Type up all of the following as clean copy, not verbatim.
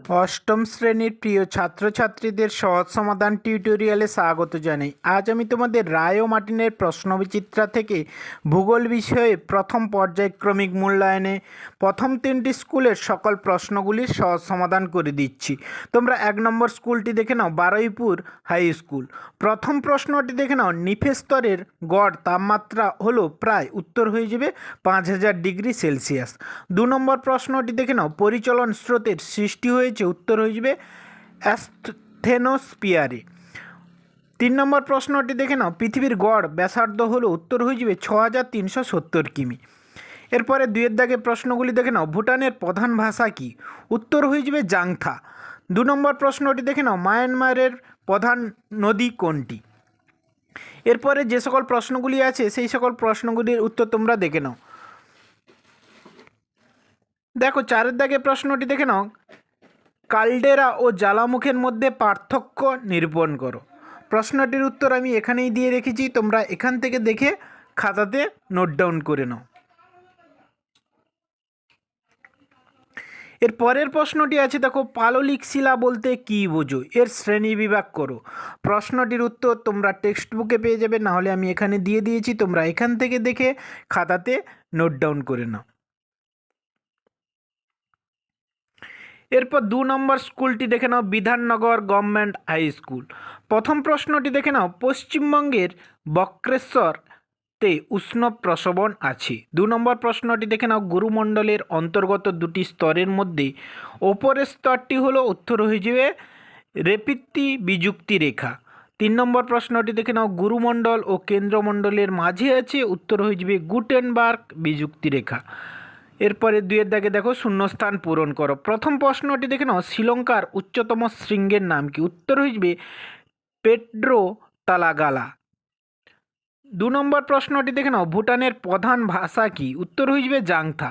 অষ্টম শ্রেণীর প্রিয় ছাত্রছাত্রীদের সহজ সমাধান টিউটোরিয়ালে স্বাগত জানাই। আজ আমি তোমাদের রায় ও মার্টিনের প্রশ্নবিচিত্রা থেকে ভূগোল বিষয়ে প্রথম পর্যায়ক্রমিক মূল্যায়নে প্রথম তিনটি স্কুলের সকল প্রশ্নগুলির সহজ সমাধান করে দিচ্ছি। তোমরা 1 নম্বর স্কুলটি দেখে নাও, বারুইপুর হাই স্কুল। প্রথম প্রশ্নটি দেখে নাও, নিফে স্তরের গড় তাপমাত্রা হলো প্রায়, উত্তর হয়ে যাবে 5000 ডিগ্রি সেলসিয়াস। 2 নম্বর প্রশ্নটি দেখে নাও, পরিচলন স্রোতের সৃষ্টি হয়েছে, উত্তর হয়ে যাবে অ্যাস্থেনোস্পিয়ারে। 3 নম্বর প্রশ্নটি দেখে নাও, পৃথিবীর গড় ব্যাসার্ধ হলো, উত্তর হয়ে যাবে 6370 কিমি। এরপরে 2 দাগের প্রশ্নগুলি দেখে নাও, ভুটানের প্রধান ভাষা কি, উত্তর হয়ে যাবে জাংথা। 2 নম্বর প্রশ্নটি দেখে নাও, মায়ানমারের প্রধান নদী কোনটি। এরপরে যে সকল প্রশ্নগুলি আছে সেই সকল প্রশ্নগুলির উত্তর তোমরা দেখে নাও। দেখো 4 দাগের প্রশ্নটি দেখে নাও, কালডেরা ও জ্বালামুখের মধ্যে পার্থক্য নিরূপণ করো। প্রশ্নটির উত্তর আমি এখানেই দিয়ে রেখেছি, তোমরা এখান থেকে দেখে খাতাতে নোট ডাউন করে নাও। এর পরের প্রশ্নটি আছে, দেখো পাললিক শিলা বলতে কী বোঝো, এর শ্রেণী বিভাগ করো। প্রশ্নটির উত্তর তোমরা টেক্সট বুকে পেয়ে যাবে, নাহলে আমি এখানে দিয়ে দিয়েছি, তোমরা এখান থেকে দেখে খাতাতে নোট ডাউন করে নাও। এরপর 2 নম্বর স্কুলটি দেখে নাও, বিধাননগর গভর্নমেন্ট হাই স্কুল। প্রথম প্রশ্নটি দেখে নাও, পশ্চিমবঙ্গের বক্রেশ্বরতে উষ্ণ প্রসবন আছে। 2 নম্বর প্রশ্নটি দেখে নাও, গুরুমণ্ডলের অন্তর্গত দুটি স্তরের মধ্যে ওপরের স্তরটি হলো, উত্তর হয়ে যাবে রেপিত্তি বিযুক্তি রেখা। 3 নম্বর প্রশ্নটি দেখে নাও, গুরুমণ্ডল ও কেন্দ্রমণ্ডলের মাঝে আছে, উত্তর হয়ে যাবে গুটেনবার্গ বিযুক্তি রেখা। এরপরে 2 দাগে দেখো শূন্যস্থান পূরণ করো। প্রথম প্রশ্নটি দেখে নাও, শ্রীলঙ্কার উচ্চতম শৃঙ্গের নাম কি, উত্তর হয়ে যাবে পেড্রো তালাগালা। 2 নম্বর প্রশ্নটি দেখে নাও, ভুটানের প্রধান ভাষা কি, উত্তর হয়ে যাবে জাংথা।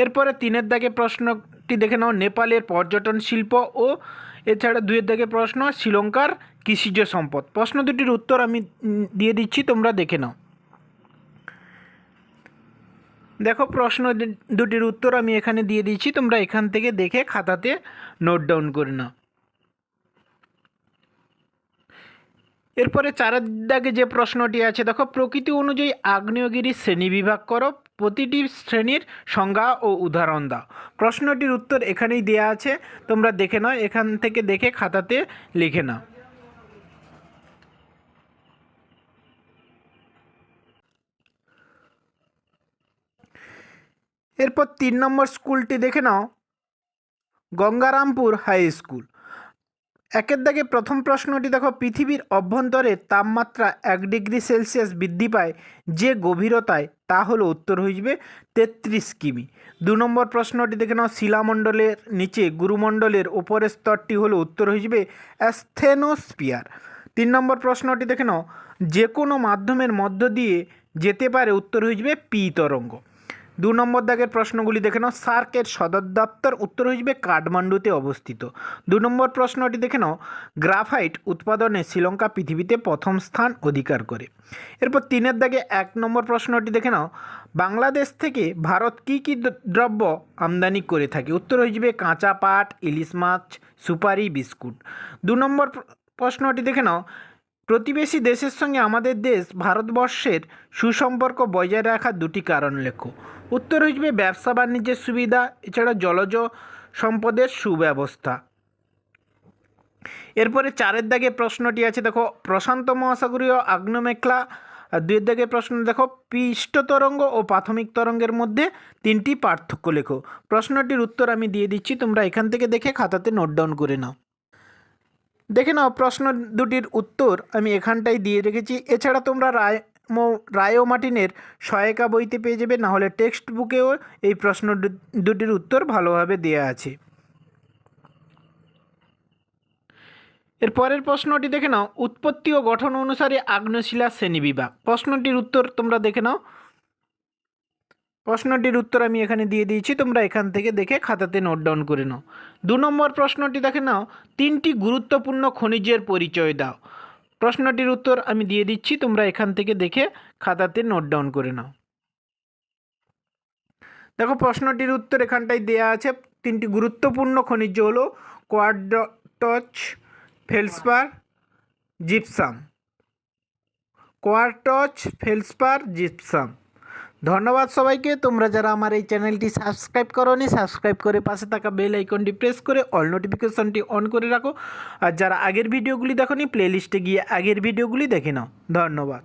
এরপরে 3 দাগে প্রশ্নটি দেখে নাও, নেপালের পর্যটন শিল্প ও এছাড়া 2 দাগে প্রশ্ন, শ্রীলঙ্কার কৃষিজ সম্পদ। প্রশ্ন দুটির উত্তর আমি দিয়ে দিচ্ছি, তোমরা দেখে নাও। দেখো প্রশ্ন দুটির উত্তর আমি এখানে দিয়ে দিচ্ছি, তোমরা এখান থেকে দেখে খাতাতে নোট ডাউন করে নাও। এরপরে 4 দাগে যে প্রশ্নটি আছে, দেখো প্রকৃতি অনুযায়ী আগ্নেয়গিরির শ্রেণী বিভাগ করো, প্রতিটি শ্রেণীর সংজ্ঞা ও উদাহরণ দাও। প্রশ্নটির উত্তর এখানেই দেওয়া আছে, তোমরা দেখে নাও, এখান থেকে দেখে খাতাতে লিখে নাও। এরপর 3 নম্বর স্কুলটি দেখে নাও, গঙ্গারামপুর হাই স্কুল। 1 দাগে প্রথম প্রশ্নটি দেখো, পৃথিবীর অভ্যন্তরে তাপমাত্রা 1 ডিগ্রি সেলসিয়াস বৃদ্ধি পায় যে গভীরতায়, তা হলো, উত্তর হয়ে যাবে 33 কিমি। 2 নম্বর প্রশ্নটি দেখে নাও, শিলামণ্ডলের নিচে গুরুমণ্ডলের ওপরের স্তরটি হলো, উত্তর হয়ে যাবে অ্যাস্থেনোস্পিয়ার। 3 নম্বর প্রশ্নটি দেখে নাও, যে কোনো মাধ্যমের মধ্য দিয়ে যেতে পারে, উত্তর হয়ে যাবে পি তরঙ্গ। 2 নম্বর দাগের প্রশ্নগুলি দেখে নাও, সার্কের সদর দপ্তর, উত্তর হয়ে যাবে কাঠমান্ডুতে অবস্থিত। 2 নম্বর প্রশ্নটি দেখে নাও, গ্রাফাইট উৎপাদনে শ্রীলঙ্কা পৃথিবীতে প্রথম স্থান অধিকার করে। এরপর 3 দাগে 1 নম্বর প্রশ্নটি দেখে নাও, বাংলাদেশ থেকে ভারত কী কী দ্রব্য আমদানি করে থাকে, উত্তর হয়ে যাবে কাঁচা পাট, ইলিশ মাছ, সুপারি, বিস্কুট। 2 নম্বর প্রশ্নটি দেখে নাও, প্রতিবেশী দেশের সঙ্গে আমাদের দেশ ভারতবর্ষের সুসম্পর্ক বজায় রাখার 2টি কারণ লেখো, উত্তর হয়ে যাবে ব্যবসা বাণিজ্যের সুবিধা, এছাড়া জলজ সম্পদের সুব্যবস্থা। এরপরে 4 দাগে প্রশ্নটি আছে, দেখো প্রশান্ত মহাসাগরীয় আগ্নেয়মেখলা। 2 দাগে প্রশ্ন দেখো, পৃষ্ঠ তরঙ্গ ও প্রাথমিক তরঙ্গের মধ্যে 3টি পার্থক্য লেখো। প্রশ্নটির উত্তর আমি দিয়ে দিচ্ছি, তোমরা এখান থেকে দেখে খাতাতে নোট ডাউন করে নাও। দেখে নাও প্রশ্ন দুটির উত্তর আমি এখানটাই দিয়ে রেখেছি, এছাড়া তোমরা রায় ও মার্টিনের সহায়িকা বইতে পেয়ে যাবে, না হলে টেক্সট বুকেও এই প্রশ্ন দুটির উত্তর ভালোভাবে দেওয়া আছে। এর পরের প্রশ্নটি দেখে নাও, উৎপত্তি ও গঠন অনুসারে আগ্নেয়শিলা শ্রেণীবিভাগ। প্রশ্নটির উত্তর তোমরা দেখে নাও। প্রশ্নটির উত্তর আমি এখানে দিয়ে দিয়েছি, তোমরা এখান থেকে দেখে খাতাতে নোট ডাউন করে নাও। 2 নম্বর প্রশ্নটি দেখে নাও, 3টি গুরুত্বপূর্ণ খনিজের পরিচয় দাও। প্রশ্নটির উত্তর আমি দিয়ে দিচ্ছি, তোমরা এখান থেকে দেখে খাতাতে নোট ডাউন করে নাও। দেখো প্রশ্নটির উত্তর এখানটায় দেয়া আছে, তিনটি গুরুত্বপূর্ণ খনিজ হলো quartz, feldspar, gypsum. Quartz, feldspar, gypsum. ধন্যবাদ সবাইকে। তোমরা যারা আমার এই চ্যানেলটি সাবস্ক্রাইব করোনি, সাবস্ক্রাইব করে পাশে থাকা বেল আইকনটি প্রেস করে অল নোটিফিকেশনটি অন করে রাখো। আর যারা আগের ভিডিওগুলি দেখোনি, প্লেলিস্টে গিয়ে আগের ভিডিওগুলি দেখে নাও। ধন্যবাদ।